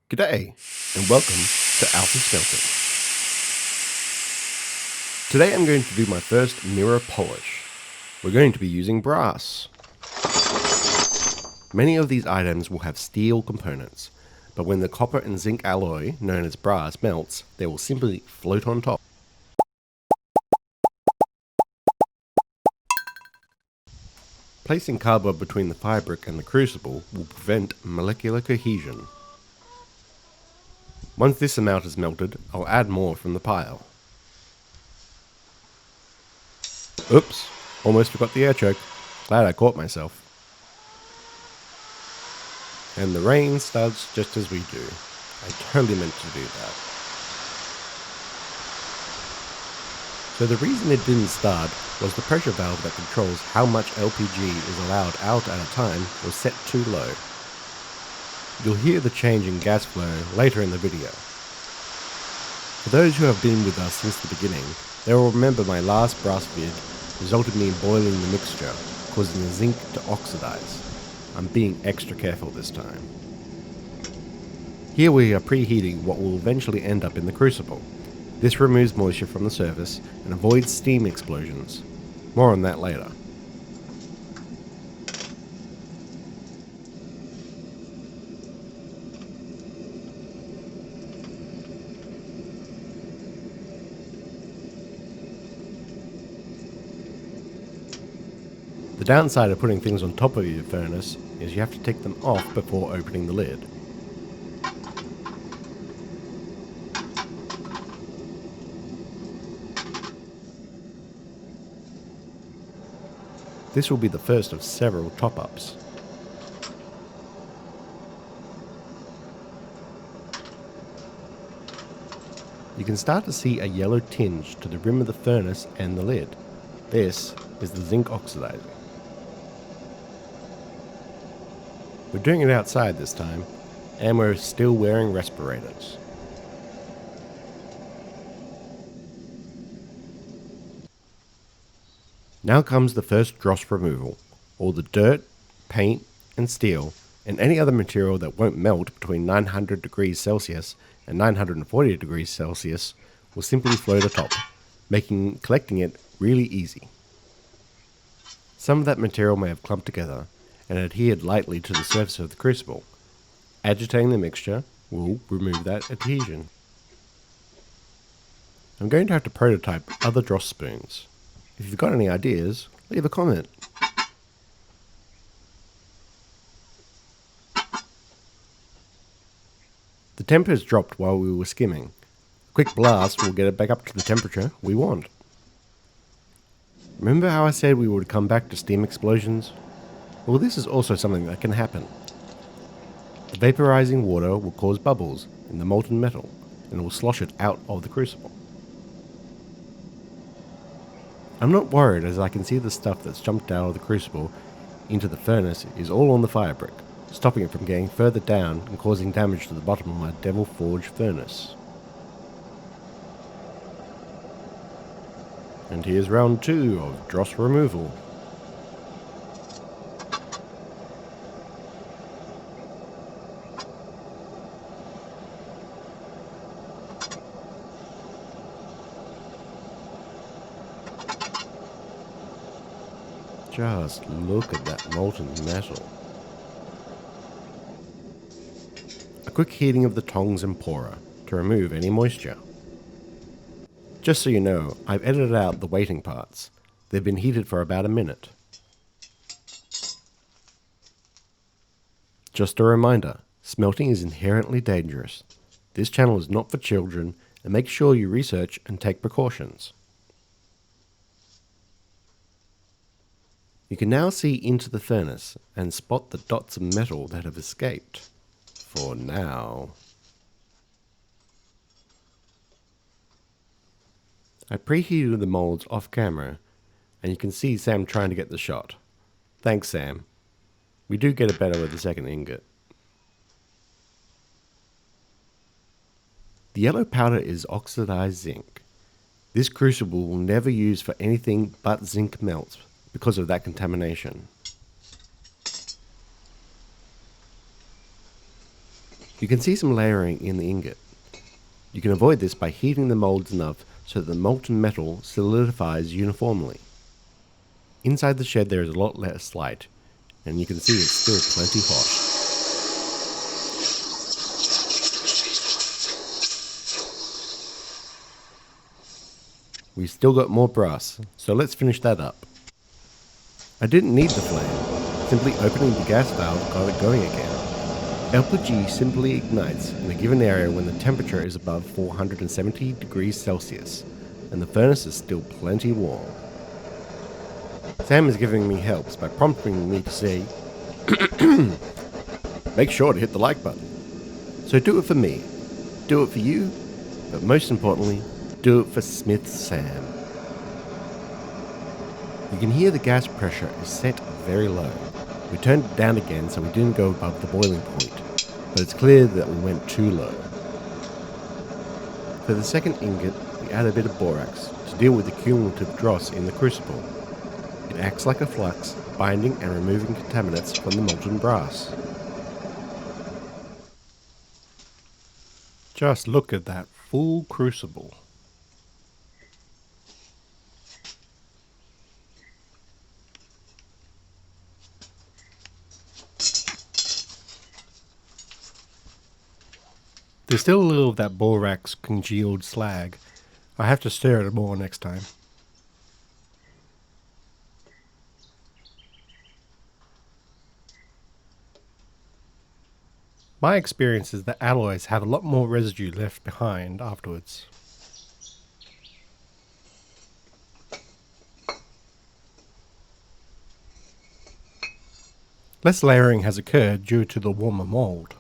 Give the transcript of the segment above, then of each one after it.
G'day, and welcome to Alpha Smelting. Today I'm going to do my first mirror polish. We're going to be using brass. Many of these items will have steel components, but when the copper and zinc alloy, known as brass, melts, they will simply float on top. Placing cardboard between the firebrick and the crucible will prevent molecular cohesion. Once this amount is melted, I'll add more from the pile. Oops, almost forgot the air choke. Glad I caught myself. And the rain starts just as we do. I totally meant to do that. So the reason it didn't start was the pressure valve that controls how much LPG is allowed out at a time was set too low. You'll hear the change in gas flow later in the video. For those who have been with us since the beginning, they will remember my last brass vid resulted in me boiling the mixture, causing the zinc to oxidize. I'm being extra careful this time. Here we are preheating what will eventually end up in the crucible. This removes moisture from the surface and avoids steam explosions. More on that later. The downside of putting things on top of your furnace is you have to take them off before opening the lid. This will be the first of several top-ups. You can start to see a yellow tinge to the rim of the furnace and the lid. This is the zinc oxidizing. We're doing it outside this time, and we're still wearing respirators. Now comes the first dross removal. All the dirt, paint, and steel, and any other material that won't melt between 900 degrees Celsius and 940 degrees Celsius will simply float atop, making collecting it really easy. Some of that material may have clumped together and adhered lightly to the surface of the crucible. Agitating the mixture will remove that adhesion. I'm going to have to prototype other dross spoons. If you've got any ideas, leave a comment. The temp has dropped while we were skimming. A quick blast will get it back up to the temperature we want. Remember how I said we would come back to steam explosions? Well, this is also something that can happen. The vaporizing water will cause bubbles in the molten metal and will slosh it out of the crucible. I'm not worried, as I can see the stuff that's jumped out of the crucible into the furnace is all on the firebrick, stopping it from getting further down and causing damage to the bottom of my Devil Forge furnace. And here's round 2 of dross removal. Just look at that molten metal. A quick heating of the tongs and pourer to remove any moisture. Just so you know, I've edited out the waiting parts. They've been heated for about a minute. Just a reminder, smelting is inherently dangerous. This channel is not for children, and make sure you research and take precautions. You can now see into the furnace and spot the dots of metal that have escaped. For now. I preheated the molds off camera, and you can see Sam trying to get the shot. Thanks, Sam. We do get it better with the second ingot. The yellow powder is oxidized zinc. This crucible will never use for anything but zinc melts because of that contamination. You can see some layering in the ingot. You can avoid this by heating the molds enough so that the molten metal solidifies uniformly. Inside the shed there is a lot less light, and you can see it's still plenty hot. We've still got more brass, so let's finish that up. I didn't need the flame, simply opening the gas valve got it going again. LPG simply ignites in a given area when the temperature is above 470 degrees Celsius, and the furnace is still plenty warm. Sam is giving me helps by prompting me to say, make sure to hit the like button. So do it for me, do it for you, but most importantly, do it for Smith Sam. You can hear the gas pressure is set very low. We turned it down again so we didn't go above the boiling point, but it's clear that we went too low. For the second ingot, we add a bit of borax to deal with the cumulative dross in the crucible. It acts like a flux, binding and removing contaminants from the molten brass. Just look at that full crucible. There's still a little of that borax congealed slag. I have to stir it more next time. My experience is that alloys have a lot more residue left behind afterwards. Less layering has occurred due to the warmer mold.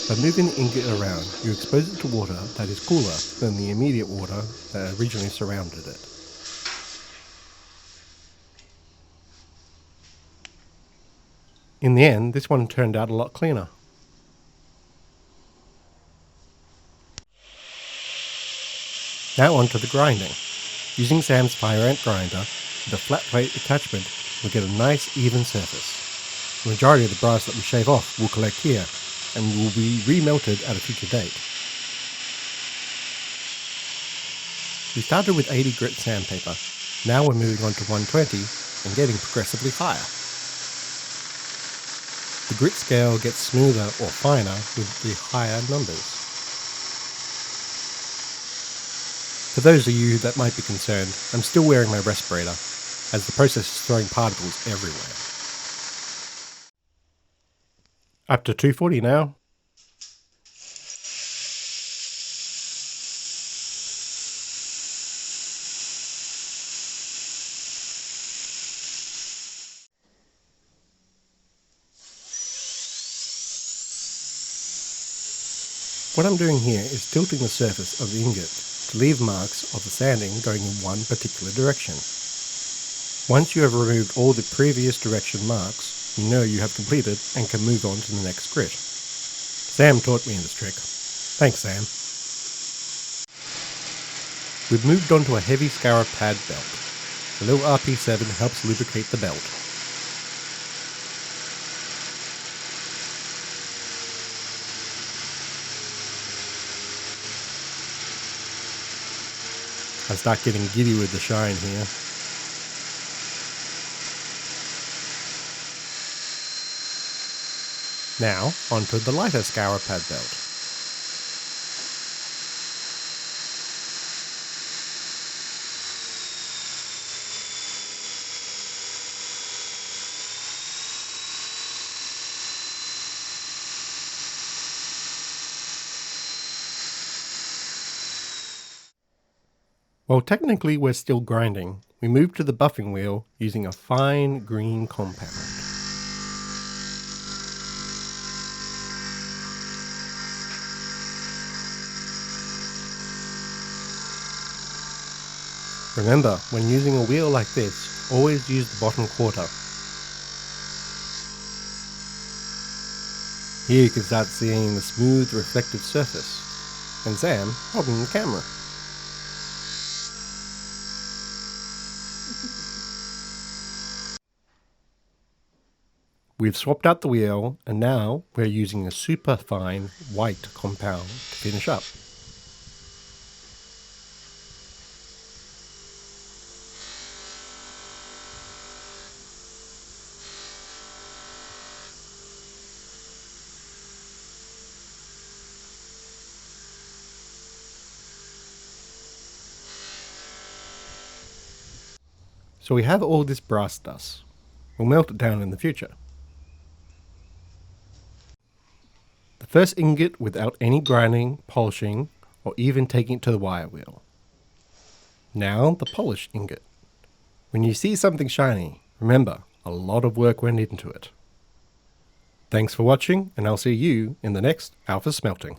By moving the ingot around, you expose it to water that is cooler than the immediate water that originally surrounded it. In the end, this one turned out a lot cleaner. Now on to the grinding. Using Sam's fire ant grinder with a flat plate attachment, we get a nice even surface. The majority of the brass that we shave off will collect here and will be remelted at a future date. We started with 80 grit sandpaper. Now we're moving on to 120 and getting progressively higher. The grit scale gets smoother or finer with the higher numbers. For those of you that might be concerned, I'm still wearing my respirator, as the process is throwing particles everywhere. Up to 240 now. What I'm doing here is tilting the surface of the ingot to leave marks of the sanding going in one particular direction. Once you have removed all the previous direction marks, you know you have completed and can move on to the next grit. Sam taught me this trick. Thanks, Sam. We've moved on to a heavy scour pad belt. The little RP7 helps lubricate the belt. I start getting giddy with the shine here. Now, onto the lighter scour pad belt. While technically we're still grinding, we move to the buffing wheel using a fine green compound. Remember, when using a wheel like this, always use the bottom quarter. Here you can start seeing the smooth reflective surface, and Sam holding the camera. We've swapped out the wheel, and now we're using a super fine white compound to finish up. So we have all this brass dust. We'll melt it down in the future. The first ingot without any grinding, polishing, or even taking it to the wire wheel. Now the polished ingot. When you see something shiny, remember, a lot of work went into it. Thanks for watching, and I'll see you in the next Alpha Smelting.